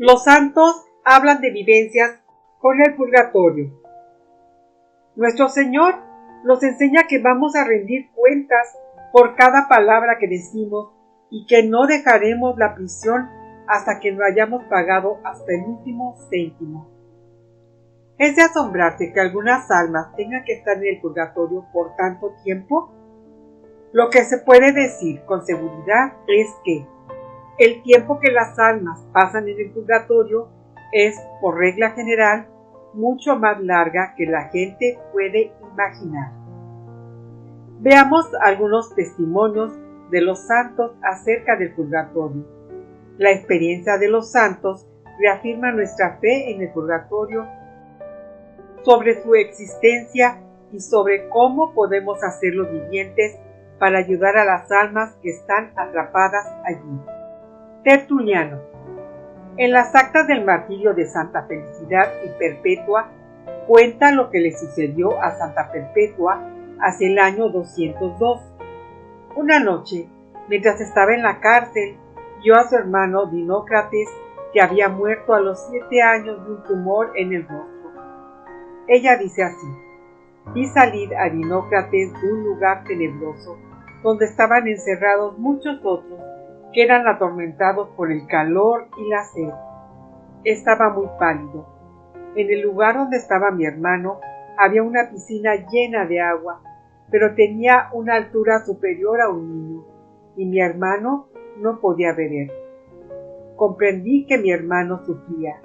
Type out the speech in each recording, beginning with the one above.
Los santos hablan de vivencias con el purgatorio. Nuestro Señor nos enseña que vamos a rendir cuentas por cada palabra que decimos y que no dejaremos la prisión hasta que no hayamos pagado hasta el último céntimo. ¿Es de asombrarse que algunas almas tengan que estar en el purgatorio por tanto tiempo? Lo que se puede decir con seguridad es que el tiempo que las almas pasan en el purgatorio es, por regla general, mucho más larga que la gente puede imaginar. Veamos algunos testimonios de los santos acerca del purgatorio. La experiencia de los santos reafirma nuestra fe en el purgatorio, sobre su existencia y sobre cómo podemos hacerlos vivientes para ayudar a las almas que están atrapadas allí. Tertuliano. En las actas del martirio de Santa Felicidad y Perpetua cuenta lo que le sucedió a Santa Perpetua hacia el año 202. Una noche, mientras estaba en la cárcel, vio a su hermano Dinócrates, que había muerto a los 7 años de un tumor en el rostro. Ella dice así: vi salir a Dinócrates de un lugar tenebroso, donde estaban encerrados muchos otros, que eran atormentados por el calor y la sed. Estaba muy pálido. En el lugar donde estaba mi hermano había una piscina llena de agua, pero tenía una altura superior a un niño, y mi hermano no podía beber. Comprendí que mi hermano sufría.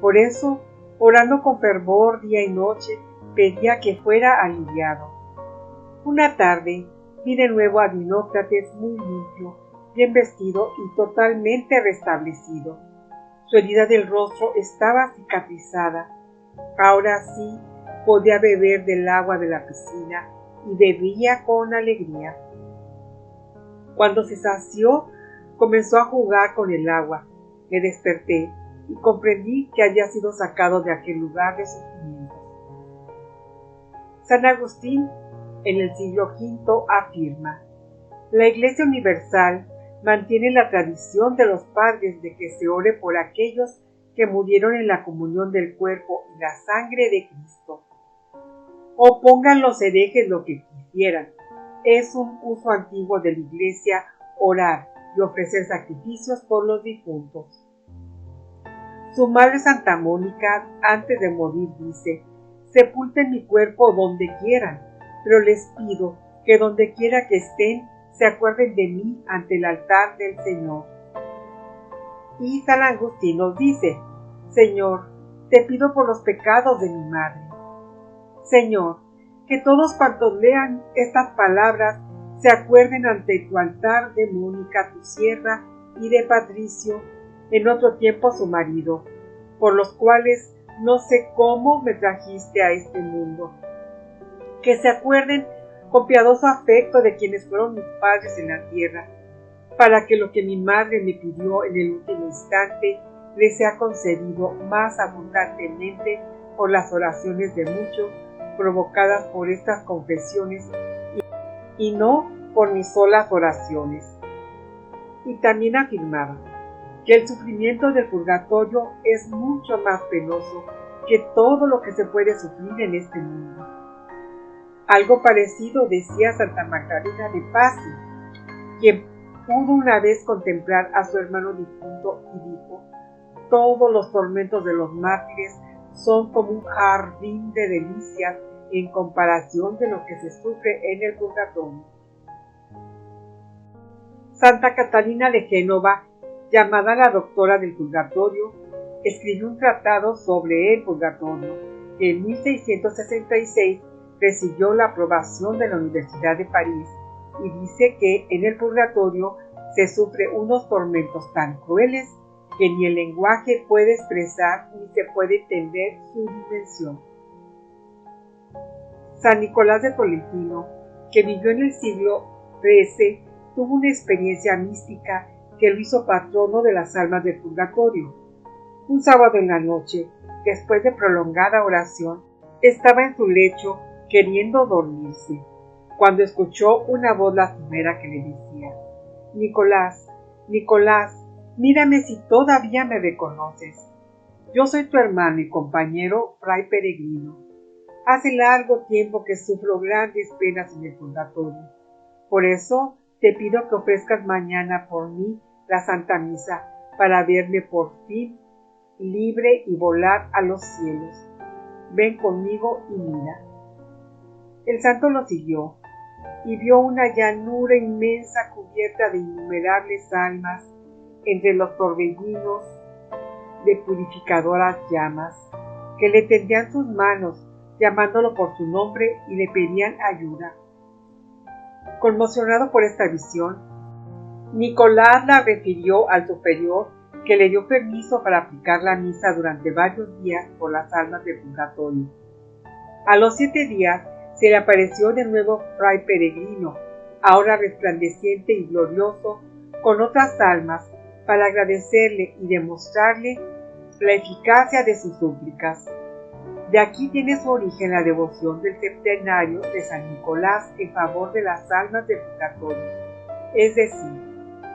Por eso, orando con fervor día y noche, pedía que fuera aliviado. Una tarde vi de nuevo a Dinócrates muy limpio, bien vestido y totalmente restablecido. Su herida del rostro estaba cicatrizada. Ahora sí podía beber del agua de la piscina y bebía con alegría. Cuando se sació, comenzó a jugar con el agua. Me desperté y comprendí que había sido sacado de aquel lugar de sufrimiento. San Agustín, en el siglo V, afirma: la Iglesia Universal mantiene la tradición de los padres de que se ore por aquellos que murieron en la comunión del cuerpo y la sangre de Cristo. Opongan los herejes lo que quisieran, es un uso antiguo de la Iglesia orar y ofrecer sacrificios por los difuntos. Su madre Santa Mónica, antes de morir, dice: sepulten mi cuerpo donde quieran, pero les pido que donde quiera que estén, se acuerden de mí ante el altar del Señor. Y San Agustín nos dice: Señor, te pido por los pecados de mi madre. Señor, que todos cuantos lean estas palabras se acuerden ante tu altar de Mónica, tu sierva, y de Patricio, en otro tiempo su marido, por los cuales no sé cómo me trajiste a este mundo. Que se acuerden con piadoso afecto de quienes fueron mis padres en la tierra, para que lo que mi madre me pidió en el último instante le sea concedido más abundantemente por las oraciones de muchos, provocadas por estas confesiones, y no por mis solas oraciones. Y también afirmaba que el sufrimiento del purgatorio es mucho más penoso que todo lo que se puede sufrir en este mundo. Algo parecido decía Santa Magdalena de Pazzi, quien pudo una vez contemplar a su hermano difunto y dijo: todos los tormentos de los mártires son como un jardín de delicias en comparación de lo que se sufre en el purgatorio. Santa Catalina de Génova, llamada la doctora del purgatorio, escribió un tratado sobre el purgatorio, que en 1666 recibió la aprobación de la Universidad de París, y dice que en el purgatorio se sufre unos tormentos tan crueles que ni el lenguaje puede expresar ni se puede entender su dimensión. San Nicolás de Tolentino, que vivió en el siglo XIII, tuvo una experiencia mística que lo hizo patrono de las almas del purgatorio. Un sábado en la noche, después de prolongada oración, estaba en su lecho queriendo dormirse, cuando escuchó una voz lastimera que le decía: Nicolás, Nicolás, Mírame si todavía me reconoces. Yo soy tu hermano y compañero Fray Peregrino. Hace largo tiempo que sufro grandes penas en el purgatorio. Por eso te pido que ofrezcas mañana por mí la Santa Misa, para verme por fin libre y volar a los cielos. Ven conmigo y mira. El santo lo siguió y vio una llanura inmensa cubierta de innumerables almas entre los torbellinos de purificadoras llamas, que le tendían sus manos, llamándolo por su nombre y le pedían ayuda. Conmocionado por esta visión, Nicolás la refirió al superior, que le dio permiso para aplicar la misa durante varios días por las almas del purgatorio. A los 7 días se le apareció de nuevo Fray Peregrino, ahora resplandeciente y glorioso, con otras almas, para agradecerle y demostrarle la eficacia de sus súplicas. De aquí tiene su origen la devoción del septenario de San Nicolás en favor de las almas del purgatorio, es decir,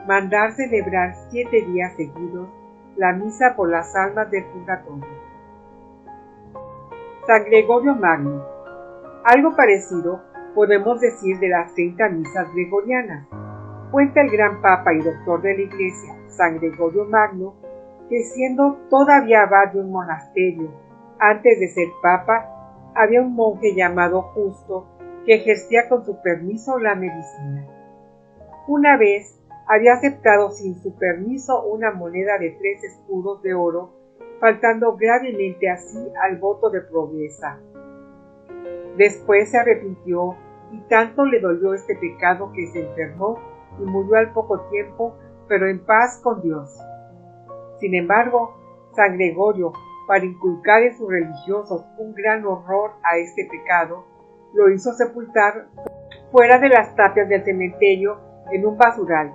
mandar celebrar 7 días seguidos la misa por las almas del purgatorio. San Gregorio Magno. Algo parecido podemos decir de las 30 misas gregorianas. Cuenta el gran papa y doctor de la Iglesia, San Gregorio Magno, que siendo todavía abad de un monasterio, antes de ser papa, había un monje llamado Justo que ejercía con su permiso la medicina. Una vez había aceptado sin su permiso una moneda de 3 escudos de oro, faltando gravemente así al voto de pobreza. Después se arrepintió y tanto le dolió este pecado que se enfermó y murió al poco tiempo, pero en paz con Dios. Sin embargo, San Gregorio, para inculcar en sus religiosos un gran horror a este pecado, lo hizo sepultar fuera de las tapias del cementerio en un basural,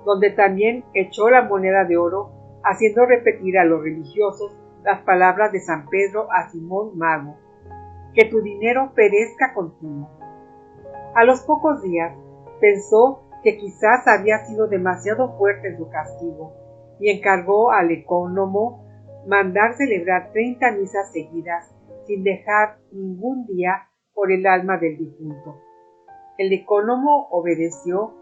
donde también echó la moneda de oro, haciendo repetir a los religiosos las palabras de San Pedro a Simón Mago: que tu dinero perezca contigo. A los pocos días pensó que quizás había sido demasiado fuerte en su castigo y encargó al ecónomo mandar celebrar 30 misas seguidas sin dejar ningún día por el alma del difunto. El ecónomo obedeció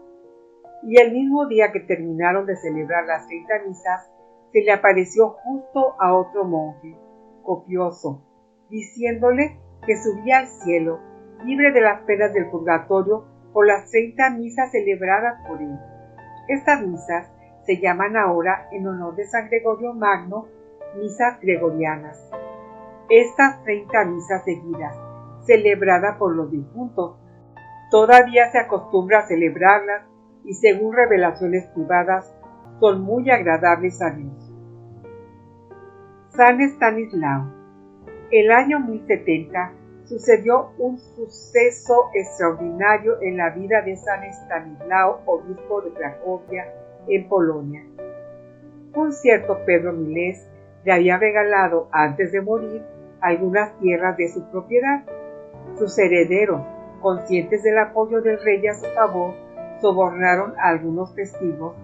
y el mismo día que terminaron de celebrar las 30 misas se le apareció justo a otro monje, copioso, diciéndole que subía al cielo, libre de las penas del purgatorio por las 30 misas celebradas por él. Estas misas se llaman ahora, en honor de San Gregorio Magno, misas gregorianas. Estas 30 misas seguidas, celebradas por los difuntos, todavía se acostumbra a celebrarlas y según revelaciones privadas son muy agradables a Dios. San Estanislao. El año 1070 sucedió un suceso extraordinario en la vida de San Estanislao, obispo de Cracovia, en Polonia. Un cierto Pedro Milés le había regalado, antes de morir, algunas tierras de su propiedad. Sus herederos, conscientes del apoyo del rey a su favor, sobornaron a algunos testigos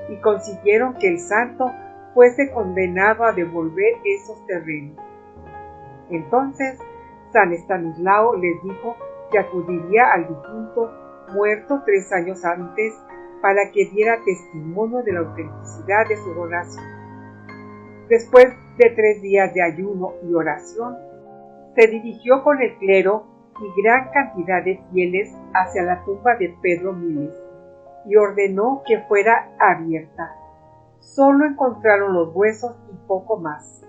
y consiguieron que el santo fuese condenado a devolver esos terrenos. Entonces, San Estanislao les dijo que acudiría al difunto muerto 3 años antes para que diera testimonio de la autenticidad de su donación. Después de 3 días de ayuno y oración, se dirigió con el clero y gran cantidad de fieles hacia la tumba de Pedro Miles y ordenó que fuera abierta. Solo encontraron los huesos y poco más.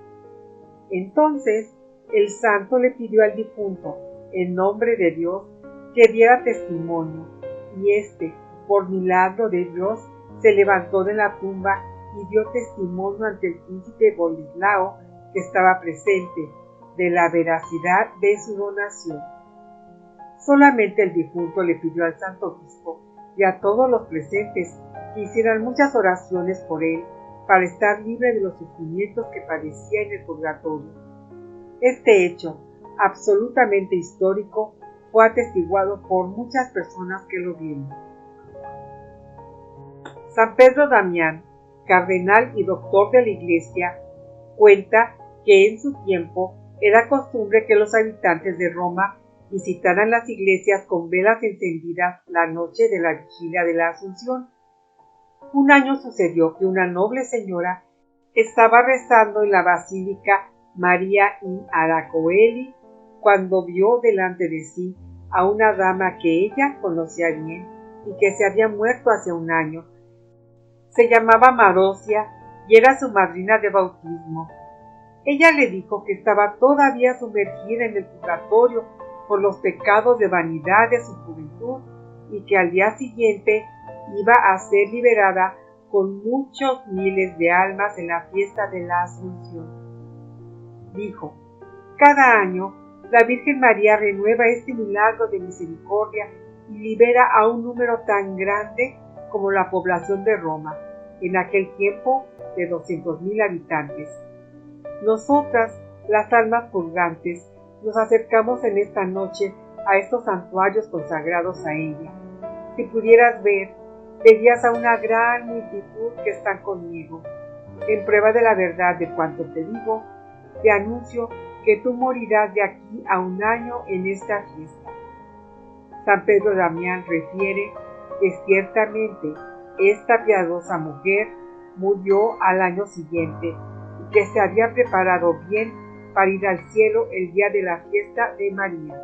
Entonces, el santo le pidió al difunto, en nombre de Dios, que diera testimonio, y éste, por milagro de Dios, se levantó de la tumba y dio testimonio ante el príncipe Bolislao, que estaba presente, de la veracidad de su donación. Solamente el difunto le pidió al santo obispo y a todos los presentes que hicieran muchas oraciones por él, para estar libre de los sufrimientos que padecía en el purgatorio. Este hecho, absolutamente histórico, fue atestiguado por muchas personas que lo vieron. San Pedro Damián. cardenal y doctor de la Iglesia, cuenta que en su tiempo era costumbre que los habitantes de Roma visitaran las iglesias con velas encendidas la noche de la vigilia de la Asunción. Un año sucedió que una noble señora estaba rezando en la Basílica María in Aracoeli cuando vio delante de sí a una dama que ella conocía bien y que se había muerto hace un año. Se llamaba Marosia y era su madrina de bautismo. Ella le dijo que estaba todavía sumergida en el purgatorio por los pecados de vanidad de su juventud y que al día siguiente iba a ser liberada con muchos miles de almas en la fiesta de la Asunción. Dijo: cada año la Virgen María renueva este milagro de misericordia y libera a un número tan grande como la población de Roma, en aquel tiempo de 200,000 habitantes. Nosotras, las almas purgantes, nos acercamos en esta noche a estos santuarios consagrados a ella. Si pudieras ver, verías a una gran multitud que están conmigo. En prueba de la verdad de cuanto te digo, te anuncio que tú morirás de aquí a un año en esta fiesta. San Pedro Damián refiere que ciertamente esta piadosa mujer murió al año siguiente y que se había preparado bien para ir al cielo el día de la fiesta de María.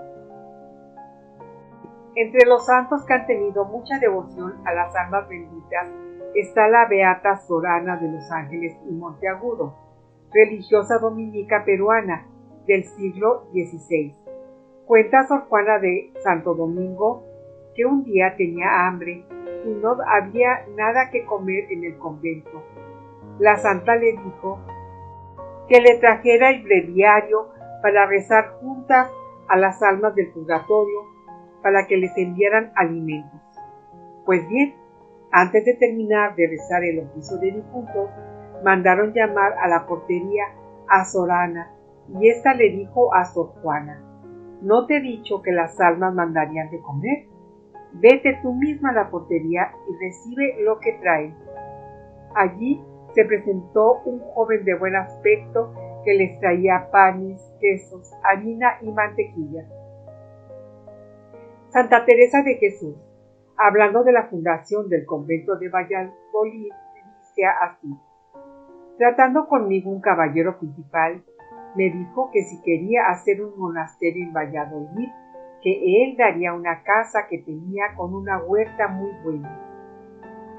Entre los santos que han tenido mucha devoción a las almas benditas está la beata Sorana de los Ángeles y Monteagudo, religiosa dominica peruana del siglo XVI. Cuenta Sor Juana de Santo Domingo que un día tenía hambre y no había nada que comer en el convento. La santa le dijo que le trajera el breviario para rezar juntas a las almas del purgatorio para que les enviaran alimentos. Pues bien, antes de terminar de rezar el oficio de difuntos, mandaron llamar a la portería a Sorana y ésta le dijo a Sor Juana: ¿no te he dicho que las almas mandarían de comer? Vete tú misma a la portería y recibe lo que traen. Allí se presentó un joven de buen aspecto que les traía panes, quesos, harina y mantequilla. Santa Teresa de Jesús, hablando de la fundación del convento de Valladolid, dice así: tratando conmigo un caballero principal, me dijo que si quería hacer un monasterio en Valladolid, que él daría una casa que tenía con una huerta muy buena.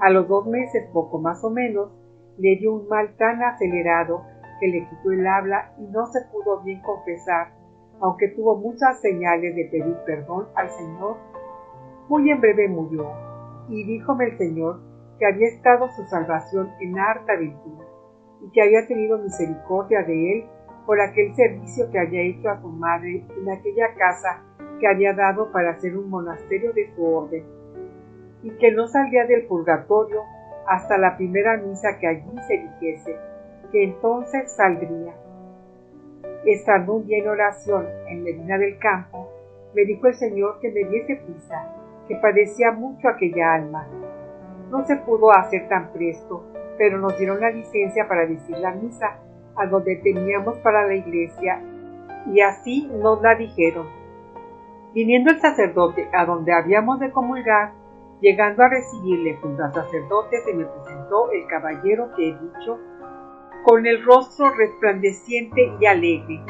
A los 2 meses, poco más o menos, le dio un mal tan acelerado que le quitó el habla y no se pudo bien confesar, aunque tuvo muchas señales de pedir perdón al Señor. Muy en breve murió, y díjome el Señor que había estado su salvación en harta aventura, y que había tenido misericordia de él por aquel servicio que había hecho a su madre en aquella casa que había dado para hacer un monasterio de su orden, y que no saldría del purgatorio hasta la primera misa que allí se dijese, que entonces saldría. Estando un día en oración en Medina del Campo, me dijo el Señor que me diese prisa, que padecía mucho aquella alma. No se pudo hacer tan presto, pero nos dieron la licencia para decir la misa, a donde teníamos para la iglesia, y así nos la dijeron. Viniendo el sacerdote a donde habíamos de comulgar, llegando a recibirle junto al sacerdote, se me presentó el caballero que he dicho, con el rostro resplandeciente y alegre.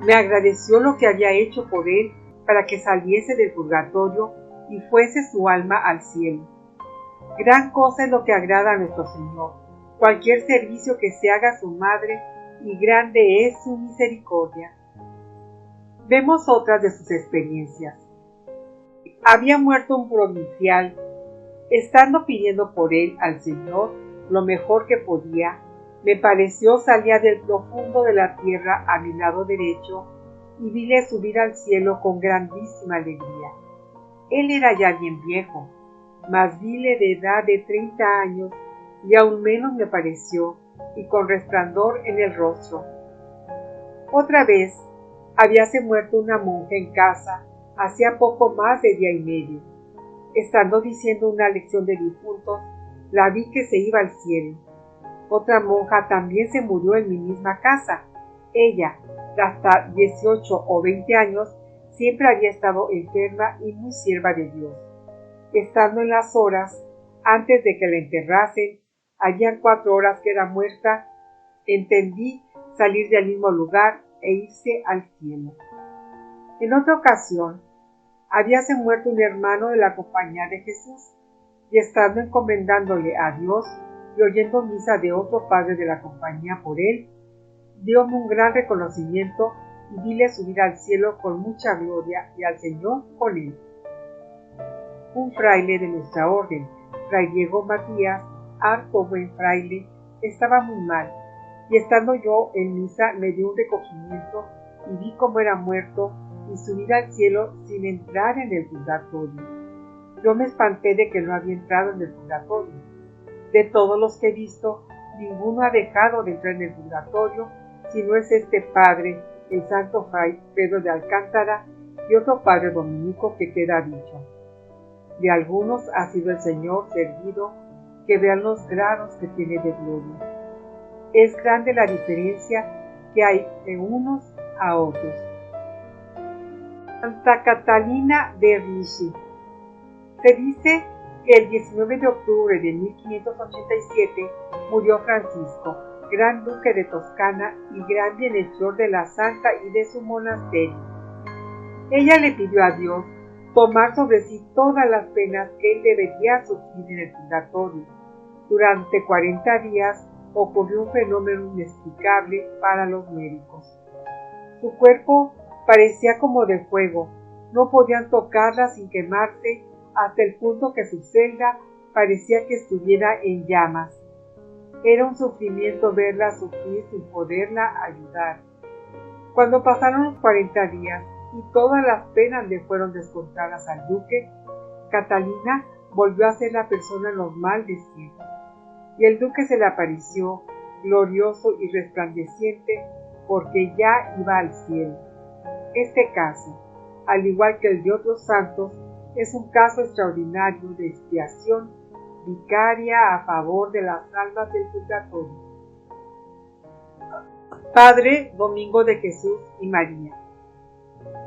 Me agradeció lo que había hecho por él para que saliese del purgatorio y fuese su alma al cielo. Gran cosa es lo que agrada a nuestro Señor, cualquier servicio que se haga a su madre, y grande es su misericordia. Vemos otras de sus experiencias. Había muerto un provincial. Estando pidiendo por él al Señor lo mejor que podía, me pareció salía del profundo de la tierra a mi lado derecho y vile subir al cielo con grandísima alegría. Él era ya bien viejo, mas vile de edad de 30 años y aún menos me pareció, y con resplandor en el rostro. Otra vez habíase muerto una monja en casa hacía poco más de día y medio. Estando diciendo una lección de difuntos, la vi que se iba al cielo. Otra monja también se murió en mi misma casa. Ella, de hasta 18 o 20 años, siempre había estado enferma y muy sierva de Dios. Estando en las horas, antes de que la enterrasen, habían 4 horas que era muerta, entendí salir del mismo lugar e irse al cielo. En otra ocasión, habíase muerto un hermano de la Compañía de Jesús, y estando encomendándole a Dios y oyendo misa de otro padre de la Compañía por él, dióme un gran reconocimiento y vile subir al cielo con mucha gloria y al Señor con él. Un fraile de nuestra orden, Fray Diego Matías, harto buen fraile, estaba muy mal, y estando yo en misa me dio un recogimiento y vi cómo era muerto y subir al cielo sin entrar en el purgatorio. Yo me espanté de que no había entrado en el purgatorio. De todos los que he visto, ninguno ha dejado de entrar en el purgatorio, si no es este padre, el santo Fray Pedro de Alcántara, y otro padre dominico que queda dicho. De algunos ha sido el Señor servido, que vean los grados que tiene de gloria. Es grande la diferencia que hay de unos a otros. Santa Catalina de Ricci. Se dice que el 19 de octubre de 1587 murió Francisco, gran duque de Toscana y gran bienhechor de la santa y de su monasterio. Ella le pidió a Dios tomar sobre sí todas las penas que él debería sufrir en el purgatorio. Durante 40 días ocurrió un fenómeno inexplicable para los médicos. Su cuerpo parecía como de fuego, no podían tocarla sin quemarse, hasta el punto que su celda parecía que estuviera en llamas. Era un sufrimiento verla sufrir sin poderla ayudar. Cuando pasaron los 40 días y todas las penas le fueron descontadas al duque, Catalina volvió a ser la persona normal de siempre, y el duque se le apareció, glorioso y resplandeciente, porque ya iba al cielo. Este caso, al igual que el de otros santos, es un caso extraordinario de expiación vicaria a favor de las almas del purgatorio. Padre Domingo de Jesús y María.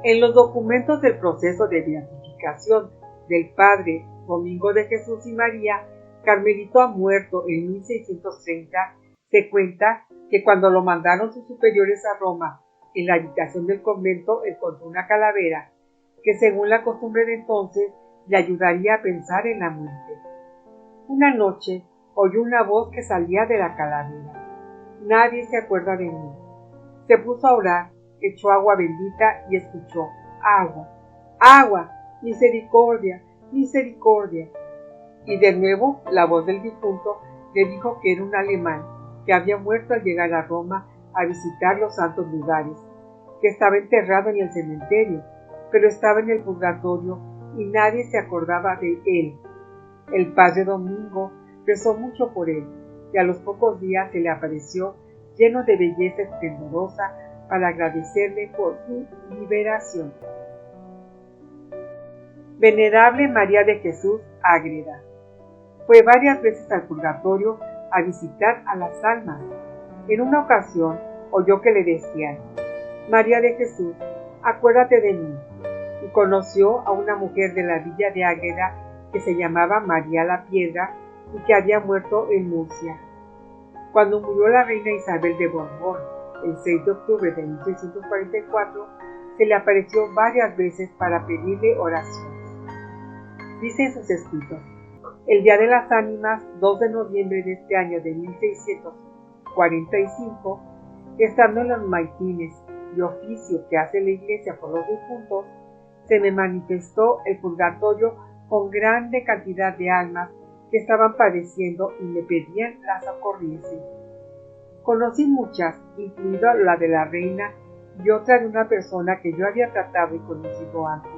En los documentos del proceso de beatificación del Padre Domingo de Jesús y María, Carmelito ha muerto en 1630, se cuenta que cuando lo mandaron sus superiores a Roma, en la habitación del convento encontró una calavera, que según la costumbre de entonces le ayudaría a pensar en la muerte. Una noche oyó una voz que salía de la calavera. Nadie se acuerda de mí. Se puso a orar, echó agua bendita y escuchó: agua, agua, misericordia, misericordia. Y de nuevo la voz del difunto le dijo que era un alemán que había muerto al llegar a Roma a visitar los santos lugares, que estaba enterrado en el cementerio, pero estaba en el purgatorio y nadie se acordaba de él. El padre Domingo rezó mucho por él y a los pocos días se le apareció lleno de belleza esplendorosa para agradecerle por su liberación. Venerable María de Jesús Ágreda. Fue varias veces al purgatorio a visitar a las almas. En una ocasión oyó que le decían: María de Jesús, acuérdate de mí. Y conoció a una mujer de la villa de Ágreda que se llamaba María la Piedra y que había muerto en Murcia. Cuando murió la reina Isabel de Borbón, el 6 de octubre de 1644, se le apareció varias veces para pedirle oraciones. Dice en sus escritos: el Día de las Ánimas, 2 de noviembre de este año de 1645, estando en los maitines y oficio que hace la Iglesia por los difuntos, se me manifestó el purgatorio con grande cantidad de almas que estaban padeciendo y me pedían las socorriese. Conocí muchas, incluida la de la reina y otra de una persona que yo había tratado y conocido antes.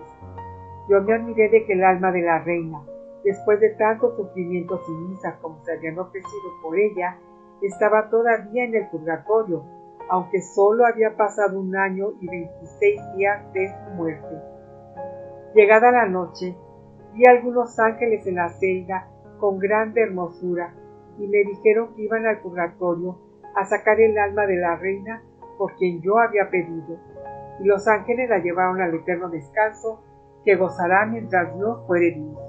Yo me admiré de que el alma de la reina, después de tantos sufrimientos y misas como se habían ofrecido por ella, estaba todavía en el purgatorio, aunque solo había pasado 1 año y 26 días de su muerte. Llegada la noche, vi algunos ángeles en la celda con grande hermosura y me dijeron que iban al purgatorio a sacar el alma de la reina por quien yo había pedido, y los ángeles la llevaron al eterno descanso que gozará mientras Dios fuere Dios.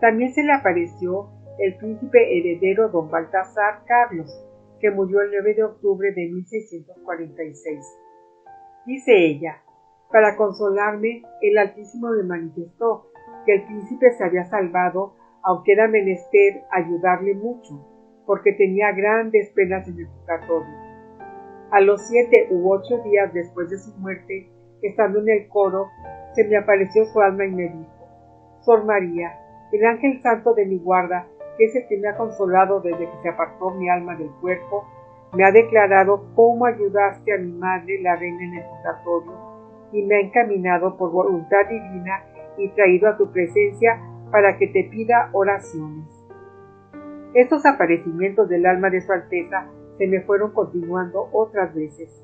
También se le apareció el príncipe heredero don Baltasar Carlos, que murió el 9 de octubre de 1646. Dice ella: para consolarme, el Altísimo me manifestó que el príncipe se había salvado, aunque era menester ayudarle mucho, porque tenía grandes penas en el purgatorio. A los 7 u 8 días después de su muerte, estando en el coro, se me apareció su alma y me dijo: Sor María, el ángel santo de mi guarda, que es el que me ha consolado desde que se apartó mi alma del cuerpo, me ha declarado cómo ayudaste a mi madre, la reina, en el purgatorio, y me ha encaminado por voluntad divina y traído a tu presencia para que te pida oraciones. Estos aparecimientos del alma de su Alteza se me fueron continuando otras veces.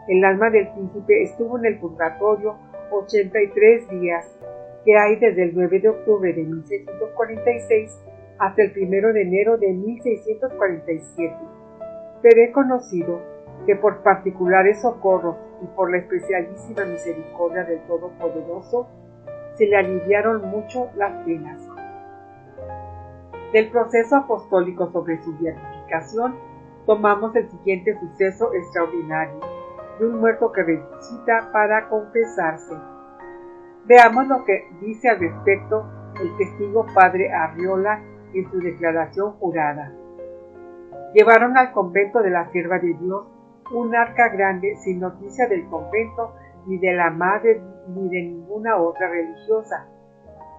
El alma del príncipe estuvo en el purgatorio 83 días, que hay desde el 9 de octubre de 1646 hasta el 1 de enero de 1647. Pero he conocido que por particulares socorros y por la especialísima misericordia del Todopoderoso, se le aliviaron mucho las penas. Del proceso apostólico sobre su beatificación, tomamos el siguiente suceso extraordinario, de un muerto que resucita para confesarse. Veamos lo que dice al respecto el testigo padre Arriola en su declaración jurada. Llevaron al convento de la Sierva de Dios un arca grande sin noticia del convento, ni de la madre, ni de ninguna otra religiosa.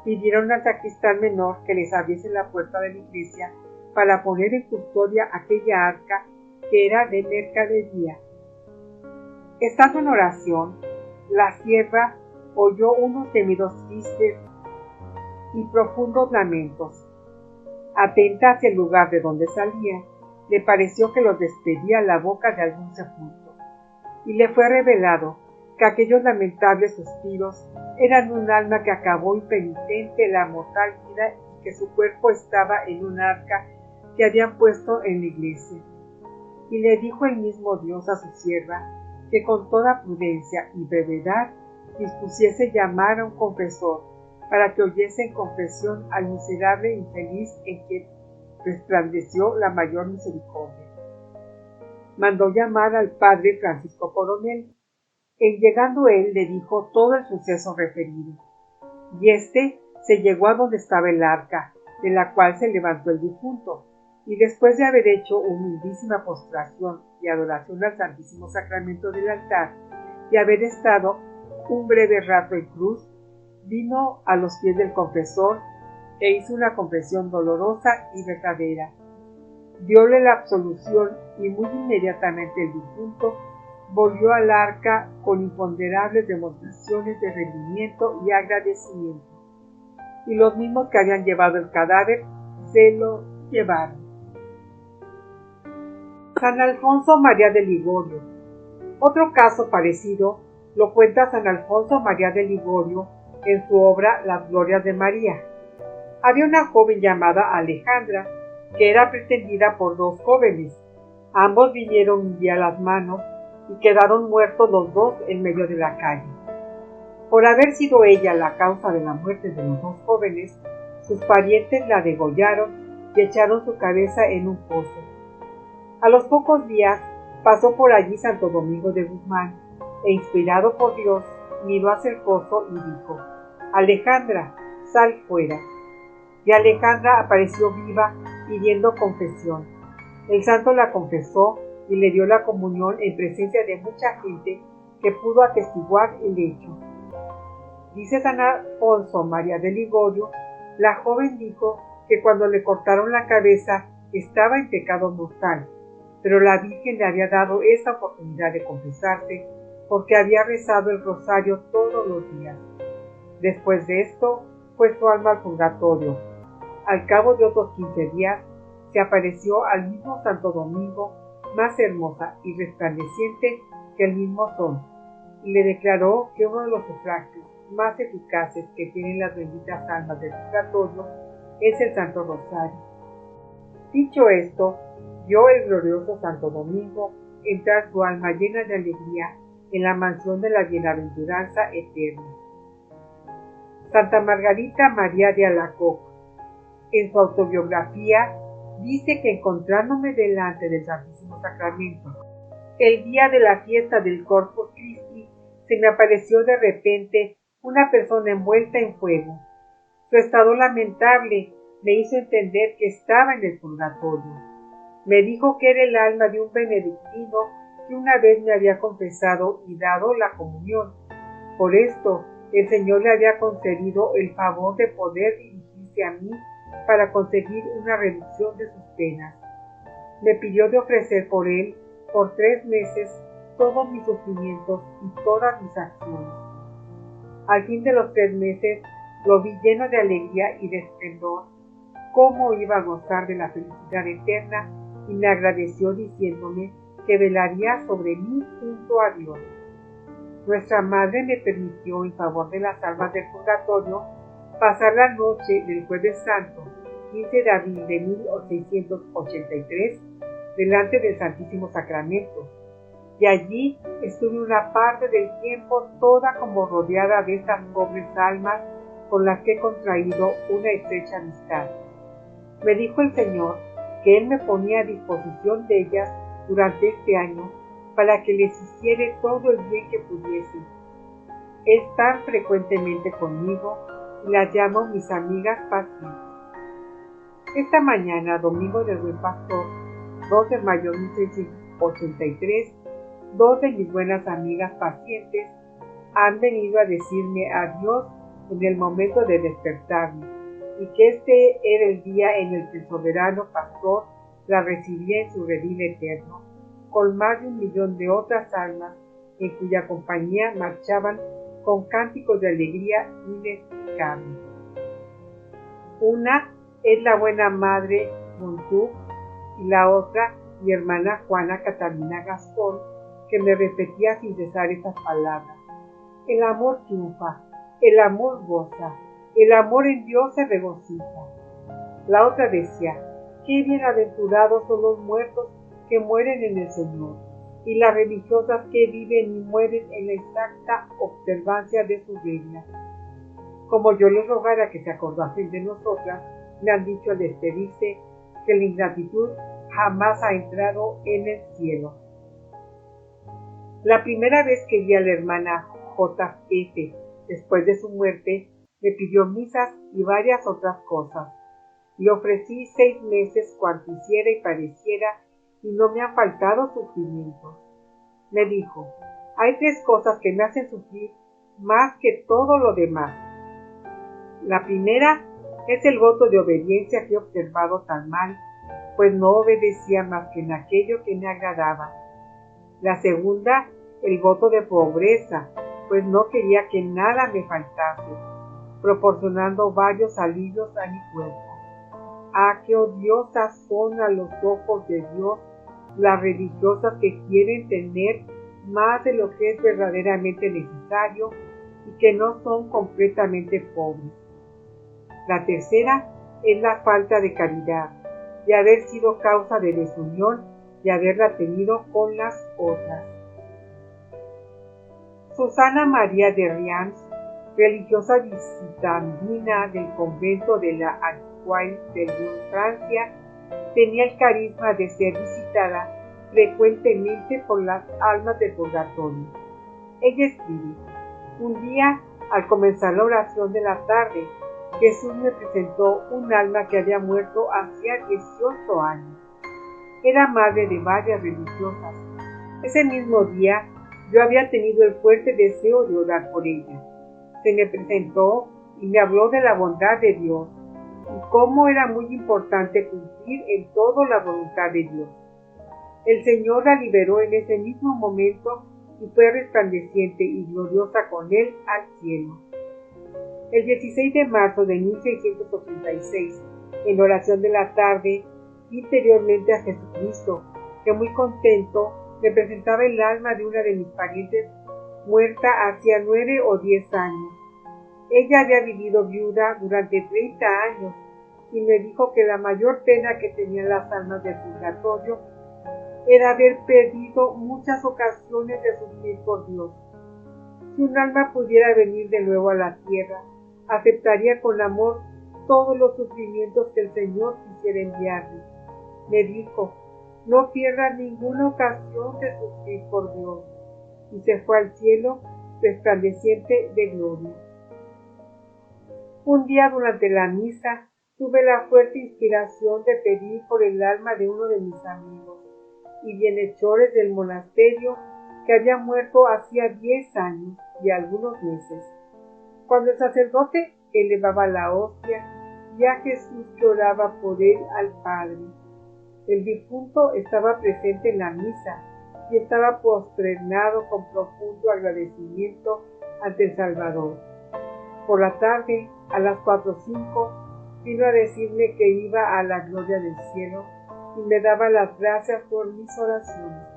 Pidieron al sacristán menor que les abriese la puerta de la iglesia para poner en custodia aquella arca que era de mercadería. Estando en oración, la sierva oyó unos gemidos tristes y profundos lamentos. Atenta hacia el lugar de donde salía, le pareció que los despedía la boca de algún sepulcro, y le fue revelado que aquellos lamentables suspiros eran un alma que acabó impenitente la mortal vida y que su cuerpo estaba en un arca que habían puesto en la iglesia. Y le dijo el mismo Dios a su sierva que con toda prudencia y brevedad dispusiese llamar a un confesor para que oyese en confesión al miserable infeliz en quien resplandeció la mayor misericordia. Mandó llamar al padre Francisco Coronel. En llegando él le dijo todo el suceso referido, y éste se llegó a donde estaba el arca, de la cual se levantó el difunto, y después de haber hecho humildísima postración y adoración al Santísimo Sacramento del altar, y haber estado un breve rato en cruz, vino a los pies del confesor e hizo una confesión dolorosa y verdadera. Dióle la absolución y muy inmediatamente el difunto volvió al arca con imponderables demostraciones de rendimiento y agradecimiento, y los mismos que habían llevado el cadáver se lo llevaron. San Alfonso María de Ligorio. Otro caso parecido lo cuenta San Alfonso María de Ligorio en su obra Las Glorias de María. Había una joven llamada Alejandra, que era pretendida por dos jóvenes. Ambos vinieron un día a las manos y quedaron muertos los dos en medio de la calle. Por haber sido ella la causa de la muerte de los dos jóvenes, sus parientes la degollaron y echaron su cabeza en un pozo. A los pocos días pasó por allí Santo Domingo de Guzmán, e inspirado por Dios, miró hacia el pozo y dijo: Alejandra, sal fuera. Y Alejandra apareció viva pidiendo confesión. El santo la confesó y le dio la comunión en presencia de mucha gente que pudo atestiguar el hecho. Dice San Alfonso María de Ligorio, la joven dijo que cuando le cortaron la cabeza estaba en pecado mortal, pero la Virgen le había dado esta oportunidad de confesarse porque había rezado el rosario todos los días. Después de esto, fue su alma al purgatorio. Al cabo de otros 15 días, se apareció al mismo Santo Domingo, más hermosa y resplandeciente que el mismo sol, y le declaró que uno de los sufragios más eficaces que tienen las benditas almas del purgatorio es el Santo Rosario. Dicho esto, vio el glorioso Santo Domingo entrar su alma llena de alegría en la mansión de la bienaventuranza eterna. Santa Margarita María de Alacoque, en su autobiografía, dice que encontrándome delante del Santísimo Sacramento, el día de la fiesta del Corpus Christi, se me apareció de repente una persona envuelta en fuego. Su estado lamentable me hizo entender que estaba en el purgatorio. Me dijo que era el alma de un benedictino que una vez me había confesado y dado la comunión. Por esto, el Señor le había concedido el favor de poder dirigirse a mí para conseguir una reducción de sus penas. Me pidió de ofrecer por él, por 3 meses, todos mis sufrimientos y todas mis acciones. Al fin de los 3 meses, lo vi lleno de alegría y de esplendor, cómo iba a gozar de la felicidad eterna, y me agradeció diciéndome que velaría sobre mí junto a Dios. Nuestra Madre me permitió, en favor de las almas del purgatorio, pasar la noche del Jueves Santo, 15 de abril de 1683, delante del Santísimo Sacramento, y allí estuve una parte del tiempo toda como rodeada de estas pobres almas con las que he contraído una estrecha amistad. Me dijo el Señor que Él me ponía a disposición de ellas durante este año para que les hiciere todo el bien que pudiese. Están frecuentemente conmigo y las llamo mis amigas pacientes. Esta mañana, domingo del Buen Pastor, 2 de mayo de 1683, 2 de mis buenas amigas pacientes han venido a decirme adiós en el momento de despertarme, y que este era el día en el que el soberano pastor la recibía en su redil eterno, con más de 1 millón de otras almas en cuya compañía marchaban con cánticos de alegría inexplicables. Una es la buena madre Montú y la otra mi hermana Juana Catalina Gascón, que me repetía sin cesar esas palabras: el amor triunfa, el amor goza, el amor en Dios se regocija. La otra decía: qué bienaventurados son los muertos que mueren en el Señor, y las religiosas que viven y mueren en la exacta observancia de sus reglas. Como yo les rogara que se acordasen de nosotras, me han dicho al despedirse que la ingratitud jamás ha entrado en el cielo. La primera vez que vi a la hermana J.F. después de su muerte, me pidió misas y varias otras cosas. Le ofrecí 6 meses cuanto hiciera y pareciera, y no me han faltado sufrimientos. Me dijo: hay 3 cosas que me hacen sufrir más que todo lo demás. La primera es el voto de obediencia que he observado tan mal, pues no obedecía más que en aquello que me agradaba. La segunda, el voto de pobreza, pues no quería que nada me faltase, proporcionando varios alivios a mi cuerpo. ¡Ah, qué odiosas son a los ojos de Dios las religiosas que quieren tener más de lo que es verdaderamente necesario y que no son completamente pobres! La tercera es la falta de caridad, de haber sido causa de desunión y haberla tenido con las otras. Susana María de Rians, religiosa visitandina del convento de la Antoine de Lyon, Francia, tenía el carisma de ser visitada frecuentemente por las almas del purgatorio. Ella escribe: un día, al comenzar la oración de la tarde, Jesús me presentó un alma que había muerto hacía 18 años. Era madre de varias religiosas. Ese mismo día, yo había tenido el fuerte deseo de orar por ella. Se me presentó y me habló de la bondad de Dios y cómo era muy importante cumplir en todo la voluntad de Dios. El Señor la liberó en ese mismo momento y fue resplandeciente y gloriosa con él al cielo. El 16 de marzo de 1686, en oración de la tarde, interiormente a Jesucristo, que muy contento me presentaba el alma de una de mis parientes muerta hacía 9 o 10 años. Ella había vivido viuda durante 30 años y me dijo que la mayor pena que tenían las almas del purgatorio era haber perdido muchas ocasiones de sufrir por Dios. Si un alma pudiera venir de nuevo a la tierra, aceptaría con amor todos los sufrimientos que el Señor quisiera enviarle. Me dijo, no pierda ninguna ocasión de sufrir por Dios, y se fue al cielo resplandeciente de gloria. Un día durante la misa tuve la fuerte inspiración de pedir por el alma de uno de mis amigos y bienhechores del monasterio que había muerto hacía 10 años y algunos meses. Cuando el sacerdote elevaba la hostia, ya Jesús que oraba por él al Padre. El difunto estaba presente en la misa y estaba prosternado con profundo agradecimiento ante el Salvador. Por la tarde, a las 4:05, vino a decirme que iba a la gloria del cielo y me daba las gracias por mis oraciones.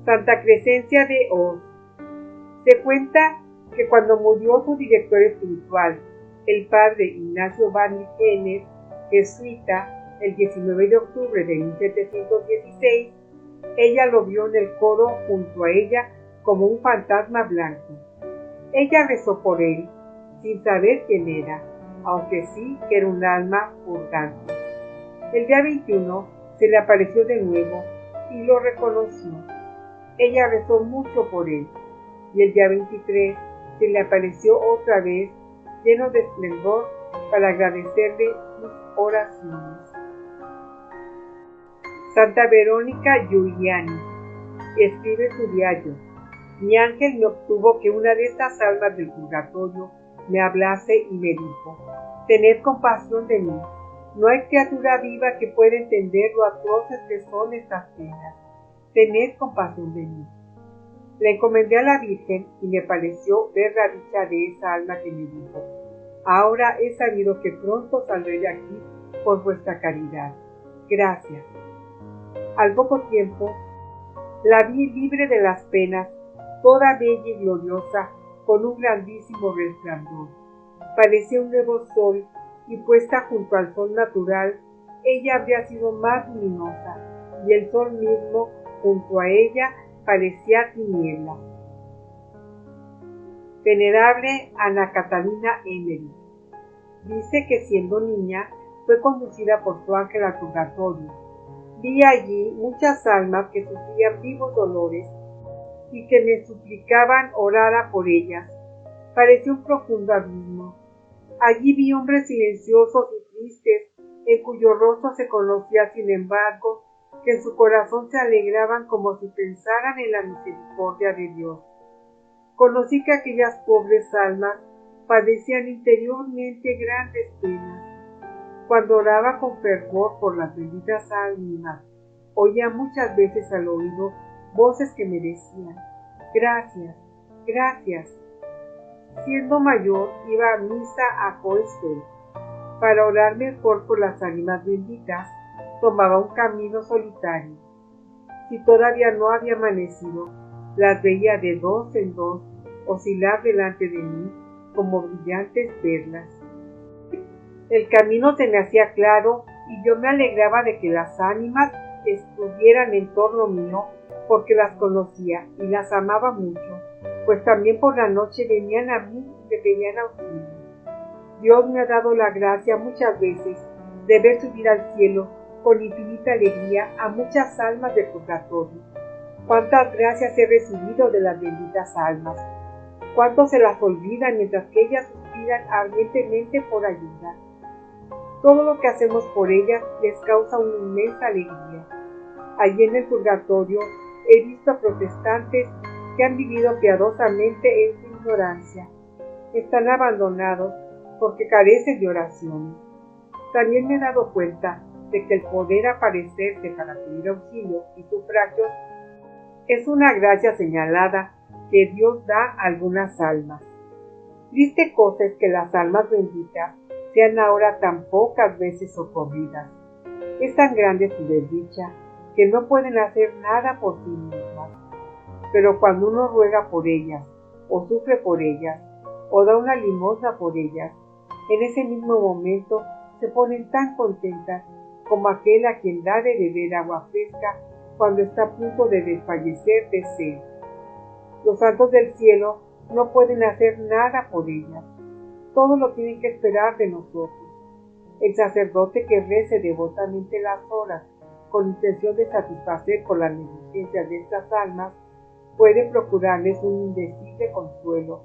Santa Crescencia de Oz. Se cuenta que cuando murió su director espiritual, el padre Ignacio Van Henner, jesuita, el 19 de octubre de 1716, ella lo vio en el coro junto a ella como un fantasma blanco. Ella rezó por él, sin saber quién era, aunque sí que era un alma purgante. El día 21 se le apareció de nuevo y lo reconoció. Ella rezó mucho por él, y el día 23 se le apareció otra vez, lleno de esplendor, para agradecerle sus oraciones. Santa Verónica Giuliani escribe su diario. Mi ángel me obtuvo que una de estas almas del purgatorio me hablase y me dijo, tened compasión de mí. No hay criatura viva que pueda entender lo atroces que son estas penas. Tened compasión de mí. Le encomendé a la Virgen y me pareció ver la dicha de esa alma que me dijo, ahora he sabido que pronto saldré de aquí por vuestra caridad. Gracias. Al poco tiempo, la vi libre de las penas, toda bella y gloriosa, con un grandísimo resplandor. Parecía un nuevo sol, y puesta junto al sol natural, ella habría sido más luminosa, y el sol mismo, junto a ella, parecía tiniebla. Venerable Ana Catalina Emery. Dice que siendo niña, fue conducida por su ángel al purgatorio. Vi allí muchas almas que sufrían vivos dolores y que me suplicaban orara por ellas. Parecía un profundo abismo. Allí vi hombres silenciosos y tristes, en cuyo rostro se conocía, sin embargo, que en su corazón se alegraban como si pensaran en la misericordia de Dios. Conocí que aquellas pobres almas padecían interiormente grandes penas. Cuando oraba con fervor por las benditas almas, oía muchas veces al oído voces que me decían, gracias, gracias. Siendo mayor, iba a misa a Coesfeld. Para orar mejor por las ánimas benditas, tomaba un camino solitario. Si todavía no había amanecido, las veía de dos en dos oscilar delante de mí como brillantes perlas. El camino se me hacía claro y yo me alegraba de que las ánimas estuvieran en torno mío porque las conocía y las amaba mucho, pues también por la noche venían a mí y me pedían auxilio. Dios me ha dado la gracia muchas veces de ver subir al cielo con infinita alegría a muchas almas del purgatorio. Cuántas gracias he recibido de las benditas almas, cuánto se las olvida mientras que ellas suspiran ardientemente por ayuda. Todo lo que hacemos por ellas les causa una inmensa alegría. Allí en el purgatorio he visto a protestantes que han vivido piadosamente en su ignorancia. Están abandonados porque carecen de oraciones. También me he dado cuenta de que el poder aparecerse para pedir auxilio y sufragios es una gracia señalada que Dios da a algunas almas. Triste cosa es que las almas benditas sean ahora tan pocas veces socorridas. Es tan grande su desdicha que no pueden hacer nada por sí mismas. Pero cuando uno ruega por ellas, o sufre por ellas, o da una limosna por ellas, en ese mismo momento se ponen tan contentas como aquel a quien da de beber agua fresca cuando está a punto de desfallecer de sed. Los santos del cielo no pueden hacer nada por ellas, todo lo tienen que esperar de nosotros. El sacerdote que rece devotamente las horas con intención de satisfacer con la negligencia de estas almas puede procurarles un indecible consuelo.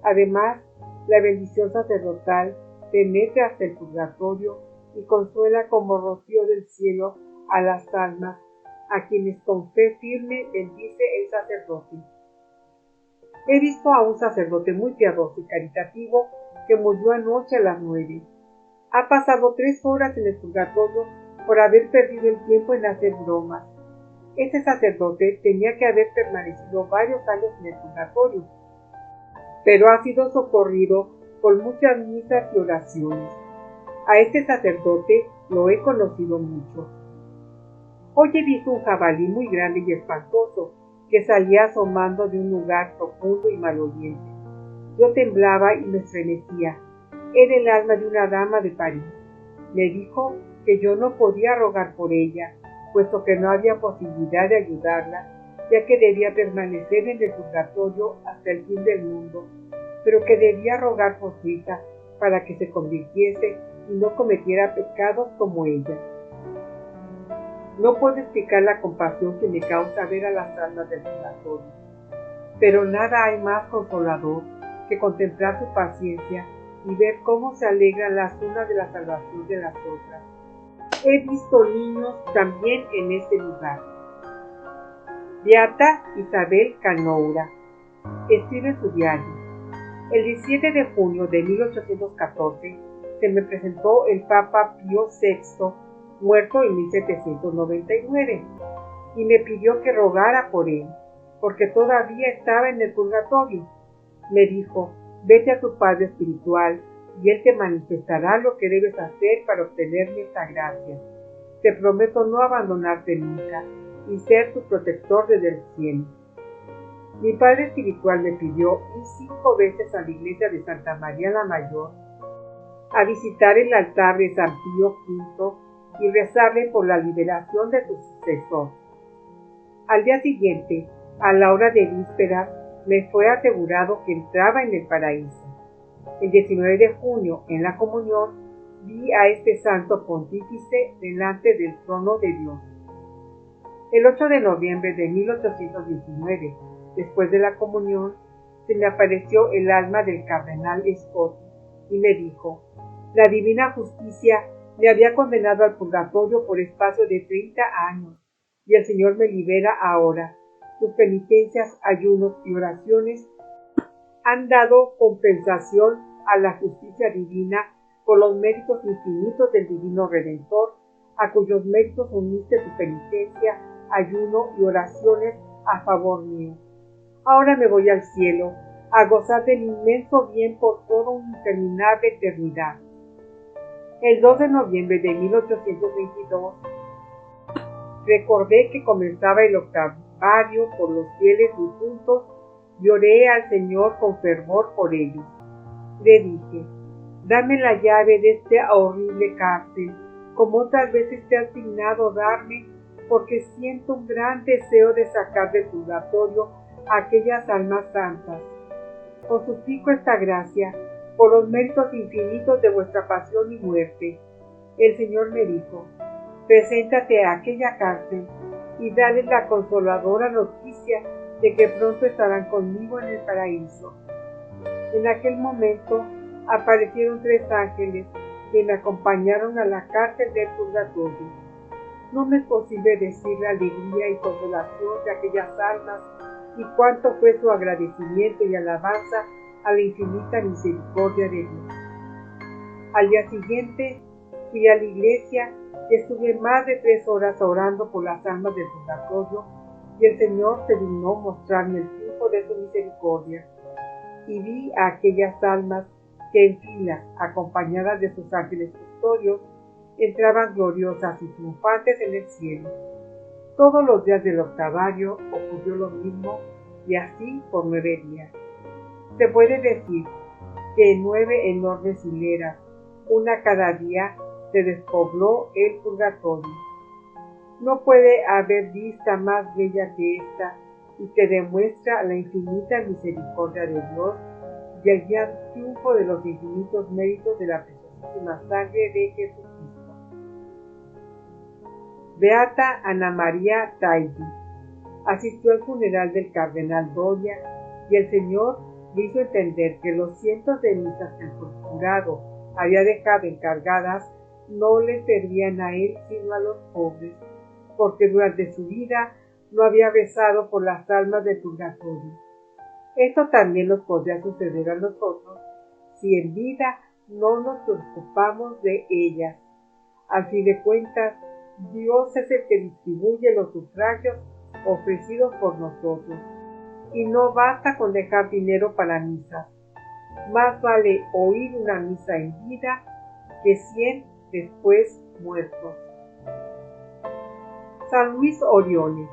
Además, la bendición sacerdotal penetra hasta el purgatorio y consuela como rocío del cielo a las almas, a quienes con fe firme bendice el sacerdote. He visto a un sacerdote muy piadoso y caritativo que murió anoche a las 9. Ha pasado 3 horas en el purgatorio por haber perdido el tiempo en hacer bromas. Este sacerdote tenía que haber permanecido varios años en el purgatorio, pero ha sido socorrido por muchas misas y oraciones. A este sacerdote lo he conocido mucho. Hoy he visto un jabalí muy grande y espantoso que salía asomando de un lugar profundo y maloliente. Yo temblaba y me estremecía. Era el alma de una dama de París. Me dijo que yo no podía rogar por ella, puesto que no había posibilidad de ayudarla, ya que debía permanecer en el purgatorio hasta el fin del mundo, pero que debía rogar por su hija para que se convirtiese y no cometiera pecados como ella. No puedo explicar la compasión que me causa ver a las almas del purgatorio, pero nada hay más consolador que contemplar su paciencia y ver cómo se alegran las unas de la salvación de las otras. He visto niños también en este lugar. Beata Isabel Canoura escribe en su diario: el 17 de junio de 1814 se me presentó el Papa Pío VI, muerto en 1799, y me pidió que rogara por él, porque todavía estaba en el purgatorio. Me dijo: vete a tu Padre espiritual y Él te manifestará lo que debes hacer para obtener esta gracia. Te prometo no abandonarte nunca y ser tu protector desde el cielo. Mi Padre espiritual me pidió ir 5 veces a la iglesia de Santa María la Mayor a visitar el altar de San Pío V y rezarle por la liberación de su sucesor. Al día siguiente, a la hora de víspera, me fue asegurado que entraba en el paraíso. El 19 de junio, en la comunión, vi a este santo pontífice delante del trono de Dios. El 8 de noviembre de 1819, después de la comunión, se me apareció el alma del cardenal Scott y me dijo: la divina justicia me había condenado al purgatorio por espacio de 30 años, y el Señor me libera ahora. Sus penitencias, ayunos y oraciones han dado compensación a la justicia divina por los méritos infinitos del divino Redentor, a cuyos méritos uniste tu penitencia, ayuno y oraciones a favor mío. Ahora me voy al cielo, a gozar del inmenso bien por toda una interminable eternidad. El 2 de noviembre de 1822, recordé que comenzaba el octavario por los fieles difuntos y oré al Señor con fervor por ellos. Le dije: dame la llave de esta horrible cárcel, como otras veces te has dignado darme, porque siento un gran deseo de sacar del purgatorio a aquellas almas santas. Os suplico esta gracia, por los méritos infinitos de vuestra pasión y muerte. El Señor me dijo: preséntate a aquella cárcel y dale la consoladora noticia de que pronto estarán conmigo en el paraíso. En aquel momento aparecieron 3 ángeles que me acompañaron a la cárcel del purgatorio. No me es posible decir la alegría y consolación de aquellas almas y cuánto fue su agradecimiento y alabanza a la infinita misericordia de Dios. Al día siguiente fui a la iglesia y estuve más de 3 horas orando por las almas del purgatorio, y el Señor se dignó mostrarme el triunfo de su misericordia, y vi a aquellas almas que en filas, acompañadas de sus ángeles custodios, entraban gloriosas y triunfantes en el cielo. Todos los días del octavario ocurrió lo mismo, y así por 9 días. Se puede decir que en 9 enormes hileras, una cada día, se despobló el purgatorio. No puede haber vista más bella que esta, y que demuestra la infinita misericordia de Dios y el gran triunfo de los infinitos méritos de la preciosísima sangre de Jesucristo. Beata Ana María Taidí asistió al funeral del cardenal Doria y el Señor le hizo entender que los cientos de misas que el jurado había dejado encargadas no le servían a él sino a los pobres, porque durante su vida no había rezado por las almas del purgatorio. Esto también nos podría suceder a nosotros si en vida no nos preocupamos de ellas. Al fin de cuentas, Dios es el que distribuye los sufragios ofrecidos por nosotros, y no basta con dejar dinero para misas. Más vale oír una misa en vida que 100 después muertos. San Luis Orione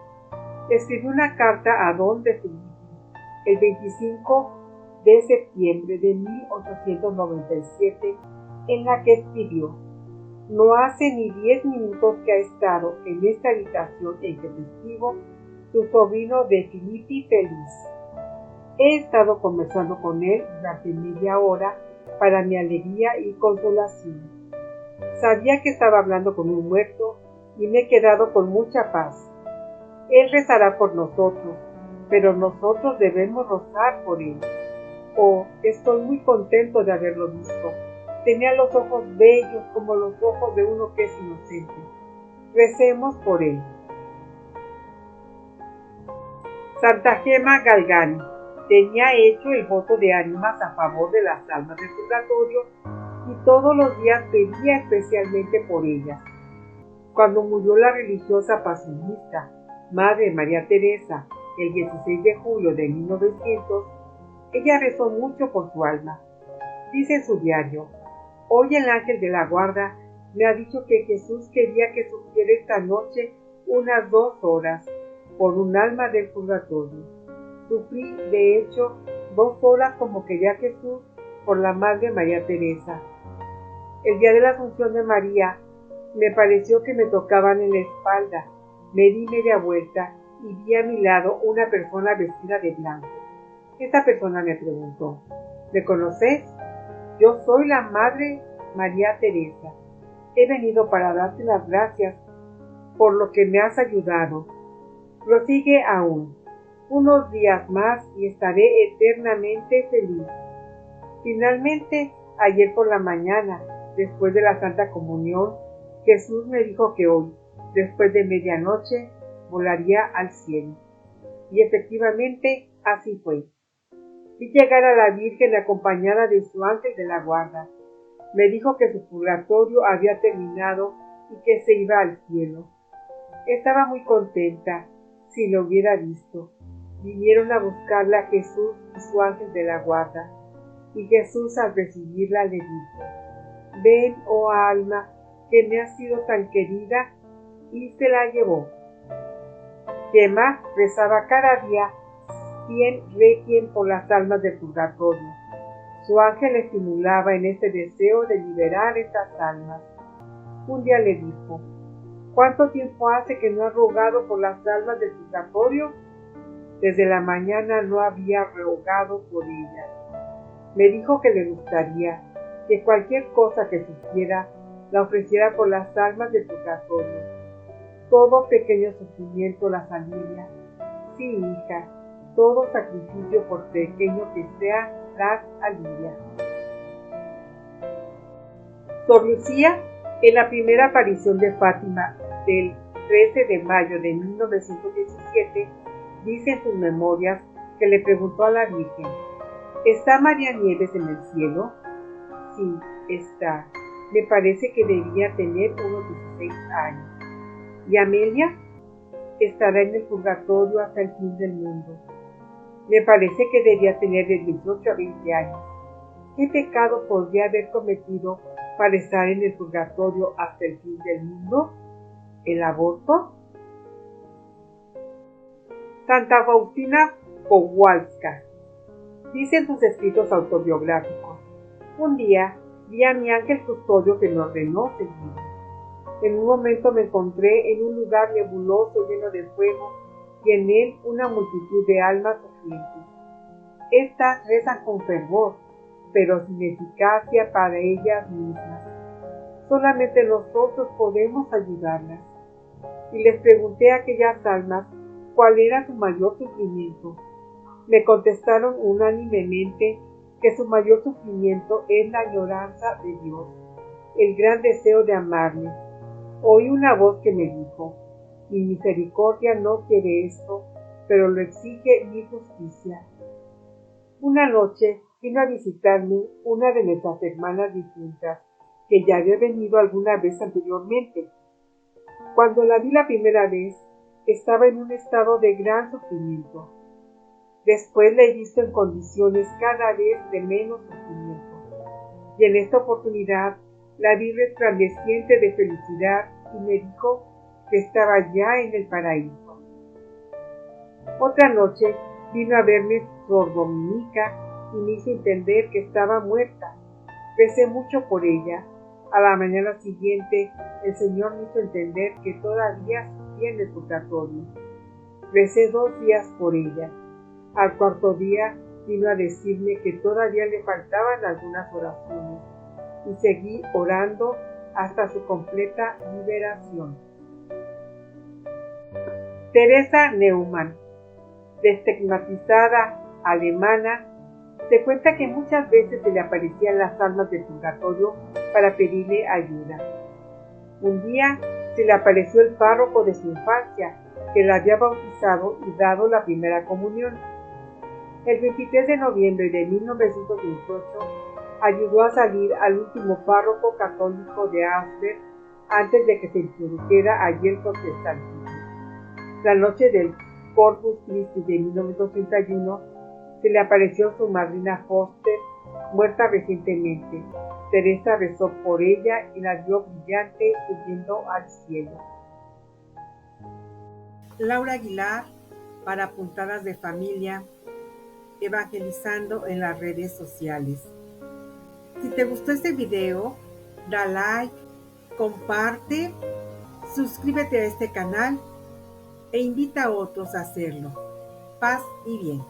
escribió una carta a Don de Filippi el 25 de septiembre de 1897, en la que escribió: no hace ni 10 minutos que ha estado en esta habitación en que te escribo tu sobrino de Filippi feliz. He estado conversando con él durante media hora para mi alegría y consolación. Sabía que estaba hablando con un muerto y me he quedado con mucha paz. Él rezará por nosotros, pero nosotros debemos rezar por él. Oh, estoy muy contento de haberlo visto. Tenía los ojos bellos como los ojos de uno que es inocente. Recemos por él. Santa Gema Galgani tenía hecho el voto de ánimas a favor de las almas del purgatorio y todos los días pedía especialmente por ellas. Cuando murió la religiosa pasionista Madre María Teresa el 16 de julio de 1900, ella rezó mucho por su alma. Dice en su diario: hoy el ángel de la guarda me ha dicho que Jesús quería que sufriera esta noche unas 2 horas por un alma del purgatorio. Sufrí, de hecho, 2 horas como quería Jesús por la Madre María Teresa. El día de la Asunción de María, me pareció que me tocaban en la espalda. Me di media vuelta y vi a mi lado una persona vestida de blanco. Esta persona me preguntó: ¿me conoces? Yo soy la Madre María Teresa. He venido para darte las gracias por lo que me has ayudado. Prosigue aún. Unos días más y estaré eternamente feliz. Finalmente, ayer por la mañana, después de la Santa Comunión, Jesús me dijo que hoy, después de medianoche, volaría al cielo. Y efectivamente, así fue. Vi llegar a la Virgen acompañada de su ángel de la guarda. Me dijo que su purgatorio había terminado y que se iba al cielo. Estaba muy contenta, si lo hubiera visto. Vinieron a buscarla Jesús y su ángel de la guarda, y Jesús al recibirla le dijo: ven, oh alma, que me has sido tan querida, y se la llevó. Gema rezaba cada día 100 requiem por las almas del purgatorio. Su ángel le estimulaba en este deseo de liberar estas almas. Un día le dijo: ¿cuánto tiempo hace que no has rogado por las almas del purgatorio? Desde la mañana no había rogado por ellas. Me dijo que le gustaría que cualquier cosa que supiera la ofreciera por las almas del purgatorio. Todo pequeño sufrimiento las alivia. Sí, hija, todo sacrificio, por pequeño que sea, las alivia. Sor Lucía, en la primera aparición de Fátima del 13 de mayo de 1917, dice en sus memorias que le preguntó a la Virgen: ¿está María Nieves en el cielo? Sí, está. Me parece que debía tener unos 16 años. ¿Y Amelia? Estará en el purgatorio hasta el fin del mundo. Me parece que debía tener de 18 a 20 años. ¿Qué pecado podría haber cometido para estar en el purgatorio hasta el fin del mundo? ¿El aborto? Santa Faustina Kowalska dice en sus escritos autobiográficos: Un día vi a mi ángel custodio que me ordenó seguir. En un momento me encontré en un lugar nebuloso lleno de fuego y en él una multitud de almas sufrientes. Estas rezan con fervor, pero sin eficacia para ellas mismas. Solamente nosotros podemos ayudarlas. Y les pregunté a aquellas almas cuál era su mayor sufrimiento. Me contestaron unánimemente que su mayor sufrimiento es la añoranza de Dios, el gran deseo de amarle. Oí una voz que me dijo: mi misericordia no quiere esto, pero lo exige mi justicia. Una noche vino a visitarme una de nuestras hermanas difuntas, que ya había venido alguna vez anteriormente. Cuando la vi la primera vez, estaba en un estado de gran sufrimiento. Después la he visto en condiciones cada vez de menos sufrimiento. Y en esta oportunidad la vi resplandeciente de felicidad y me dijo que estaba ya en el paraíso. Otra noche vino a verme Sor Dominica y me hizo entender que estaba muerta. Recé mucho por ella. A la mañana siguiente el Señor me hizo entender que todavía sufría en el purgatorio. Recé 2 días por ella. Al cuarto día vino a decirme que todavía le faltaban algunas oraciones y seguí orando hasta su completa liberación. Teresa Neumann, destigmatizada alemana, se cuenta que muchas veces se le aparecían las almas del purgatorio para pedirle ayuda. Un día se le apareció el párroco de su infancia, que la había bautizado y dado la primera comunión. El 23 de noviembre de 1928 ayudó a salir al último párroco católico de Augsburg antes de que se introdujera allí el protestantismo. La noche del Corpus Christi de 1931 se le apareció su madrina Foster, muerta recientemente. Teresa rezó por ella y la vio brillante subiendo al cielo. Laura Aguilar, para Puntadas de Familia, evangelizando en las redes sociales. Si te gustó este video, da like, comparte, suscríbete a este canal e invita a otros a hacerlo. Paz y bien.